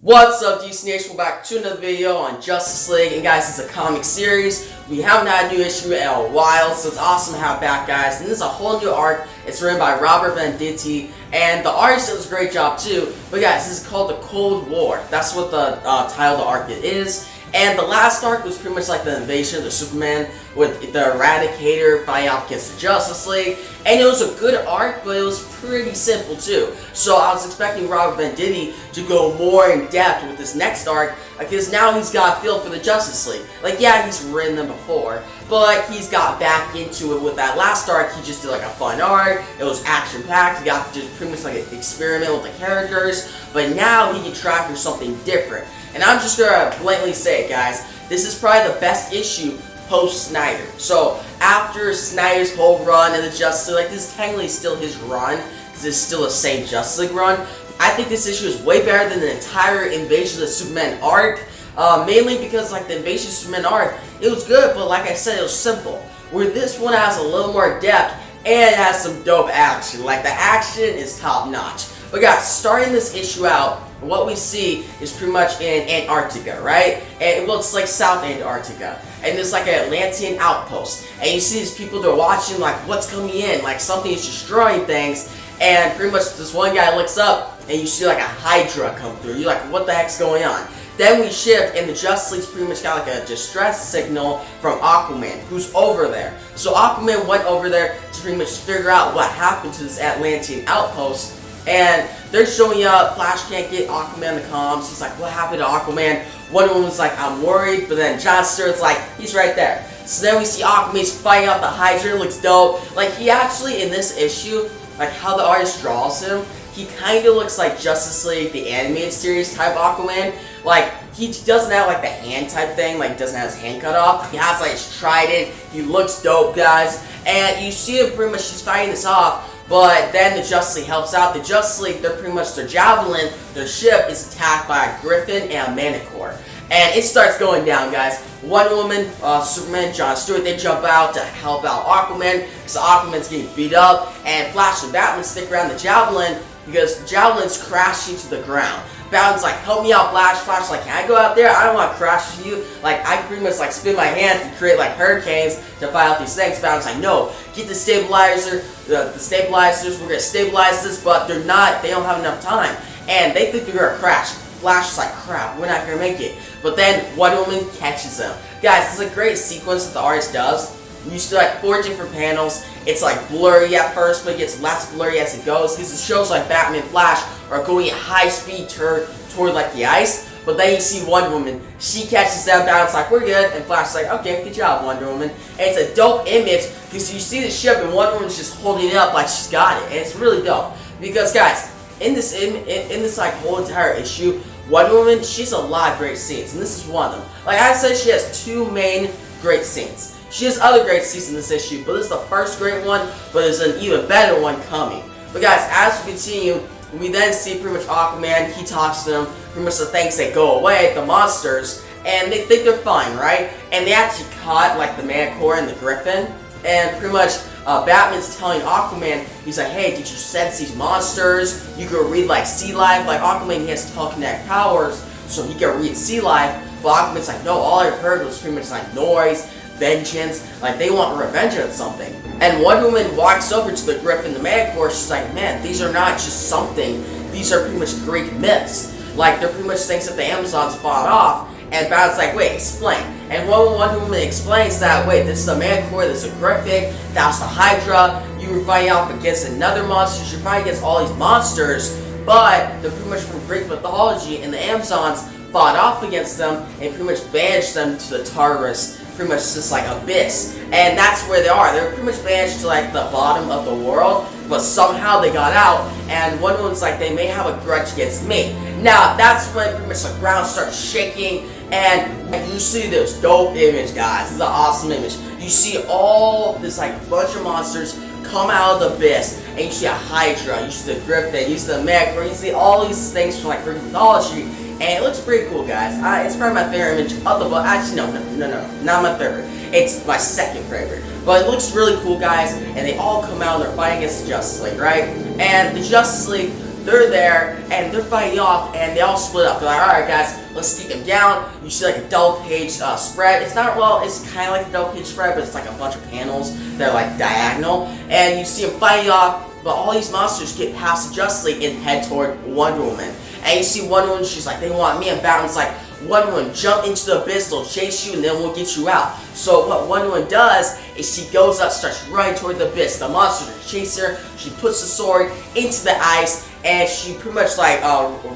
What's up, DC Nation? We're back to another video on Justice League, and guys, it's a comic series. We haven't had a new issue in a while, so it's awesome to have back, guys. And this is a whole new arc. It's written by Robert Venditti, and the artist does a great job too. But guys, this is called the Cold War. That's what the title of the arc is. And the last arc was pretty much like the invasion of the Superman with the Eradicator fighting off against the Justice League. And it was a good arc, but it was pretty simple too. So I was expecting Robert Venditti to go more in depth with this next arc, because now he's got a feel for the Justice League. Like, yeah, he's written them before, but he's got back into it with that last arc. He just did like a fun arc. It was action-packed. He got to just pretty much like an experiment with the characters. But now he can try for something different. And I'm just gonna blatantly say it, guys. This is probably the best issue post-Snyder. So after Snyder's whole run in the Justice League, like, this is technically still his run, because it's still the same Justice League run. I think this issue is way better than the entire Invasion of the Superman arc. Mainly because, like, the Invasion of Superman arc, it was good, but like I said, it was simple. Where this one has a little more depth and it has some dope action. Like, the action is top notch. But guys, starting this issue out, what we see is pretty much in Antarctica, right? And it looks like South Antarctica. And there's like an Atlantean outpost. And you see these people, they're watching like what's coming in, like something is destroying things. And pretty much this one guy looks up and you see like a Hydra come through. You're like, what the heck's going on? Then we shift, and the Justice League's pretty much got like a distress signal from Aquaman, who's over there. So Aquaman went over there to pretty much figure out what happened to this Atlantean outpost. And they're showing up, Flash can't get Aquaman the comms. He's like, what happened to Aquaman? One of them was like, I'm worried, but then John Stewart's like, he's right there. So then we see Aquaman's fighting out the Hydra, looks dope. Like, he actually, in this issue, like how the artist draws him, he kind of looks like Justice League, the animated series type Aquaman. Like, he doesn't have like the hand type thing, like doesn't have his hand cut off. He has like his trident, he looks dope, guys. And you see him pretty much, he's fighting this off. But then the Justice League helps out. The Justice League, they're pretty much, their Javelin, their ship is attacked by a Griffin and a Manticore. And it starts going down, guys. Wonder Woman, Superman, John Stewart, they jump out to help out Aquaman, because Aquaman's getting beat up. And Flash and Batman stick around the Javelin, because the Javelin's crashing to the ground. Batman's like, help me out, Flash. Flash's like, can I go out there? I don't want to crash with you. Like, I pretty much like spin my hands and create like hurricanes to fight out these things. Batman's like, no, get the stabilizer, the stabilizers, we're gonna stabilize this, but they don't have enough time. And they think they're gonna crash. Flash is like, crap, we're not gonna make it. But then Wonder Woman catches them. Guys, this is a great sequence that the artist does. You see like 4 different panels. It's like blurry at first, but it gets less blurry as it goes, because it shows like Batman and Flash are going at high speed toward like the ice. But then you see Wonder Woman, she catches them down, it's like, we're good, and Flash's like, okay, good job, Wonder Woman. And it's a dope image, because you see the ship and Wonder Woman's just holding it up like she's got it, and it's really dope. Because guys, in this like whole entire issue, Wonder Woman, she's a lot of great scenes, and this is one of them. Like I said, she has 2 main great scenes. She has other great scenes in this issue, but this is the first great one, but there's an even better one coming. But guys, as we continue, we then see pretty much Aquaman, he talks to them, pretty much the things that go away, the monsters, and they think they're fine, right? And they actually caught like the Manticore and the Griffin, and pretty much Batman's telling Aquaman, he's like, hey, did you sense these monsters? You can read like sea life, like Aquaman, he has telekinetic powers, so he can read sea life, but Aquaman's like, no, all I heard was pretty much like noise, vengeance, like they want revenge on something. And Wonder Woman walks over to the Griffin, the Manticore, she's like, man, these are not just something, these are pretty much Greek myths. Like, they're pretty much things that the Amazons fought off. And Batman's like, wait, explain. And Wonder Woman explains that, wait, this is the Manticore, this is a Griffin, that's the Hydra, you were fighting off against another monster, you're fighting against all these monsters, but they're pretty much from Greek mythology, and the Amazons fought off against them and pretty much banished them to the Tartarus, pretty much just like abyss. And that's where they are. They're pretty much banished to like the bottom of the world, but somehow they got out, and Wonder Woman's like, they may have a grudge against me. Now, that's when pretty much the ground starts shaking, and you see this dope image, guys. This is an awesome image. You see all this like bunch of monsters come out of the abyss, and you see a Hydra, you see the Griffin, you see the Manticore, you see all these things from like Greek mythology. And it looks pretty cool, guys. It's probably my favorite image of the book. Actually, no, not my favorite. It's my second favorite. But it looks really cool, guys. And they all come out and they're fighting against the Justice League, right? And the Justice League, they're there and they're fighting off, and they all split up. They're like, alright guys, let's take them down. You see like a double page spread. It's not, well, it's kind of like a double page spread, but it's like a bunch of panels that are like diagonal, and you see them fighting off, but all these monsters get past the Justice League and head toward Wonder Woman. And you see Wonder Woman, she's like, they want me, and Batman's like, Wonder Woman, jump into the abyss, they'll chase you, and then we'll get you out. So what Wonder Woman does is she goes up, starts running toward the abyss. The monsters are chasing her. She puts the sword into the ice, and she pretty much like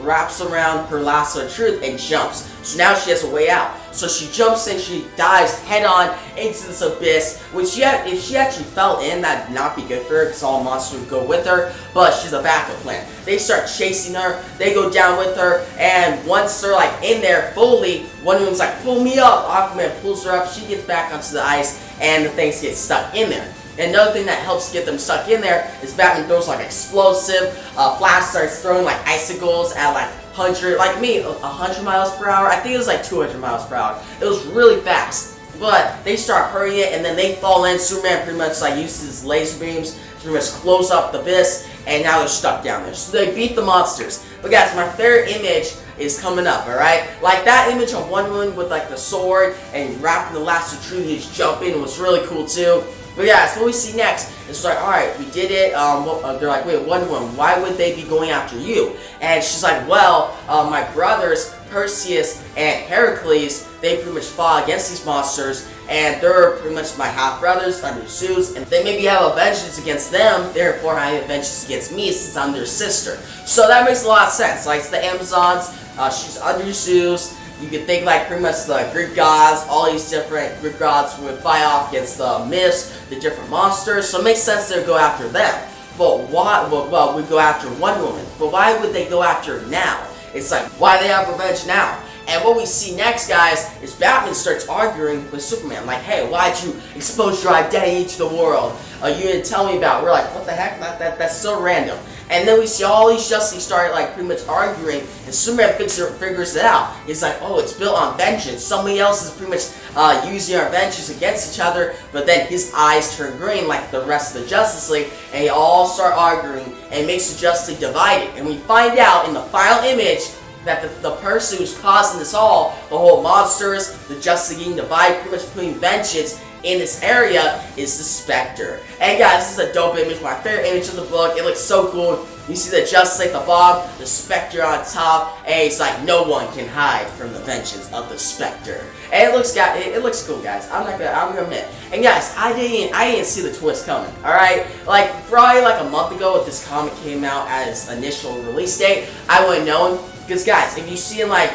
wraps around her lasso of truth and jumps. So now she has a way out. So she jumps in, she dives head on into this abyss, which if she actually fell in, that'd not be good for her because all monsters would go with her, but she's a backup plan. They start chasing her, they go down with her, and once they're like in there fully, Wonder Woman's like, pull me up. Aquaman pulls her up, she gets back onto the ice, and the things get stuck in there. And another thing that helps get them stuck in there is Batman throws like explosive. Flash starts throwing like icicles at like 100, like me, 100 miles per hour. I think it was like 200 miles per hour. It was really fast. But they start hurrying it, and then they fall in. Superman pretty much like uses his laser beams to pretty much close up the abyss, and now they're stuck down there. So they beat the monsters. But guys, my favorite image is coming up, alright? Like that image of Wonder Woman with like the sword and wrapping the lasso of truth, he's jumping, was really cool too. But yeah, so what we see next is like, alright, we did it. They're like, wait, Wonder Woman, why would they be going after you? And she's like, well, my brothers, Perseus and Heracles, they pretty much fought against these monsters, and they're pretty much my half-brothers under Zeus, and they maybe have a vengeance against them, therefore I have a vengeance against me since I'm their sister. So that makes a lot of sense. Like, it's the Amazons, she's under Zeus. You could think like pretty much the Greek gods, all these different Greek gods would fight off against the myths, the different monsters, so it makes sense to go after them. But why, well, we go after Wonder Woman, but why would they go after her now? It's like, why they have revenge now? And what we see next, guys, is Batman starts arguing with Superman, like, hey, why'd you expose your identity to the world? You didn't tell me about it. We're like, what the heck? That's so random. And then we see all these Justice start like pretty much arguing, and Superman figures it out. He's like, oh, it's built on vengeance. Somebody else is pretty much using our vengeance against each other, but then his eyes turn green like the rest of the Justice League, and they all start arguing, and it makes the Justice League divided. And we find out in the final image that the person who's causing this all, the whole monsters, the Justice League getting divided, pretty much putting vengeance in this area, is the Spectre. And guys, this is a dope image, my favorite image of the book. It looks so cool. You see the Justice League at the bottom, the Spectre on top, and it's like no one can hide from the vengeance of the Spectre. And it looks cool, guys. I'm gonna admit. And guys, I didn't see the twist coming. All right, like probably like a month ago, if this comic came out at its initial release date, I would have known. Because guys, if you see in like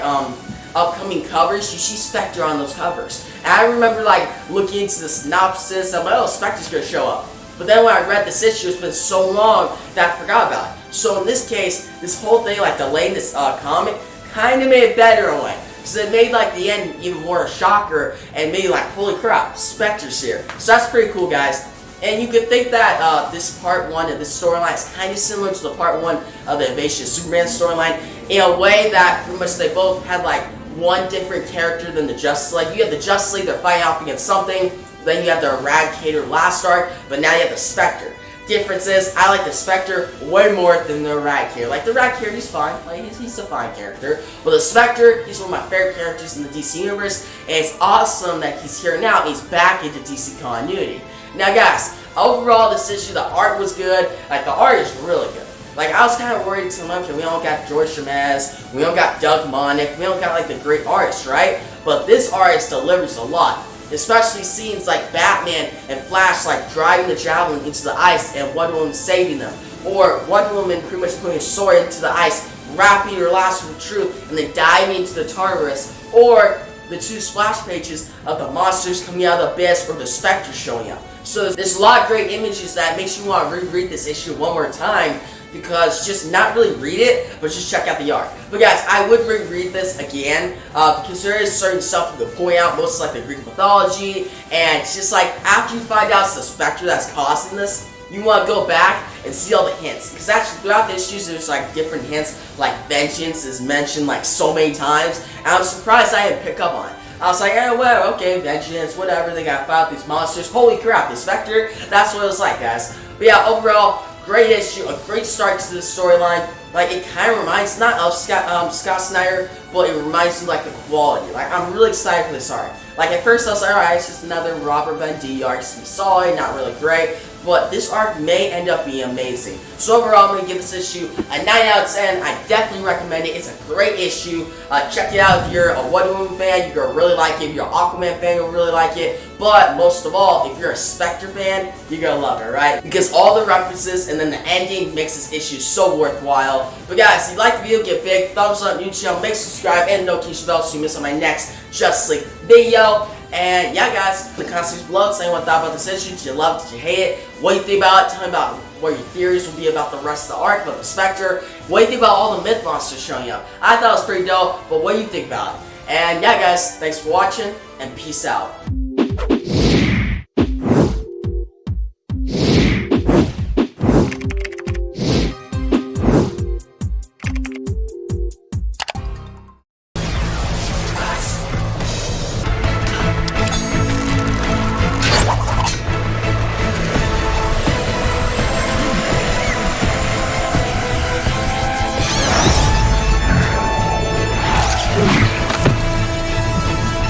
upcoming covers, you see Spectre on those covers. And I remember like looking into the synopsis, I'm like, oh, Spectre's gonna show up. But then when I read this issue, it's been so long that I forgot about it. So in this case, this whole thing, like delaying this comic, kind of made it better in a way. Because it made like the end even more a shocker, and made like, holy crap, Spectre's here. So that's pretty cool, guys. And you could think that this part 1 of this storyline is kind of similar to the part 1 of the Invasion of Superman storyline, in a way that pretty much they both had like one different character than the Justice League. You have the Justice League, they're fighting off against something, then you have the Eradicator last arc, but now you have the Spectre. Difference is, I like the Spectre way more than the Eradicator. Like the Eradicator, he's fine, like he's a fine character, but the Spectre, he's one of my favorite characters in the DC universe, and it's awesome that he's here now and he's back into DC continuity. Now guys, overall this issue, the art was good. Like the art is really good. Like I was kind of worried so much, we don't got George Chemez, we don't got Doug Monick, we don't got like the great artists, right? But this artist delivers a lot. Especially scenes like Batman and Flash like driving the Javelin into the ice and Wonder Woman saving them. Or Wonder Woman pretty much putting a sword into the ice, wrapping her lasso of truth, and then diving into the Tartarus. Or the 2 splash pages of the monsters coming out of the abyss, or the Spectre showing up. So there's a lot of great images that makes you want to reread this issue one more time, because just not really read it, but just check out the art. But guys, I would reread this again, because there is certain stuff you can point out, most like the Greek mythology, and it's just like, after you find out it's the Spectre that's causing this, you want to go back and see all the hints. Because actually throughout the issues there's like different hints, like vengeance is mentioned like so many times, and I'm surprised I didn't pick up on it. I was like, oh well, okay, vengeance, whatever, they gotta fight these monsters. Holy crap, the Spectre, that's what it was like, guys. But yeah, overall, great issue, a great start to this storyline. Like, it kind of reminds, not of Scott Snyder, but it reminds me, like, the quality. Like, I'm really excited for this arc. Like, at first I was like, alright, it's just another Robert Venditti arc, it's solid, not really great, but this arc may end up being amazing. So overall, I'm going to give this issue a 9 out of 10. I definitely recommend it. It's a great issue. Check it out if you're a Wonder Woman fan, you're going to really like it. If you're an Aquaman fan, you'll really like it. But most of all, if you're a Spectre fan, you're going to love it, right? Because all the references and then the ending makes this issue so worthwhile. But guys, if you like the video, give a big thumbs up, new channel, make subscribe, and notification bell so you miss on my next Justice League video. And yeah, guys, in the comments section below, tell me what you thought about this issue. Did you love it? Did you hate it? What do you think about it? Tell me about what your theories will be about the rest of the arc, about the Spectre. What do you think about all the myth monsters showing up? I thought it was pretty dope, but what do you think about it? And yeah, guys, thanks for watching, and peace out.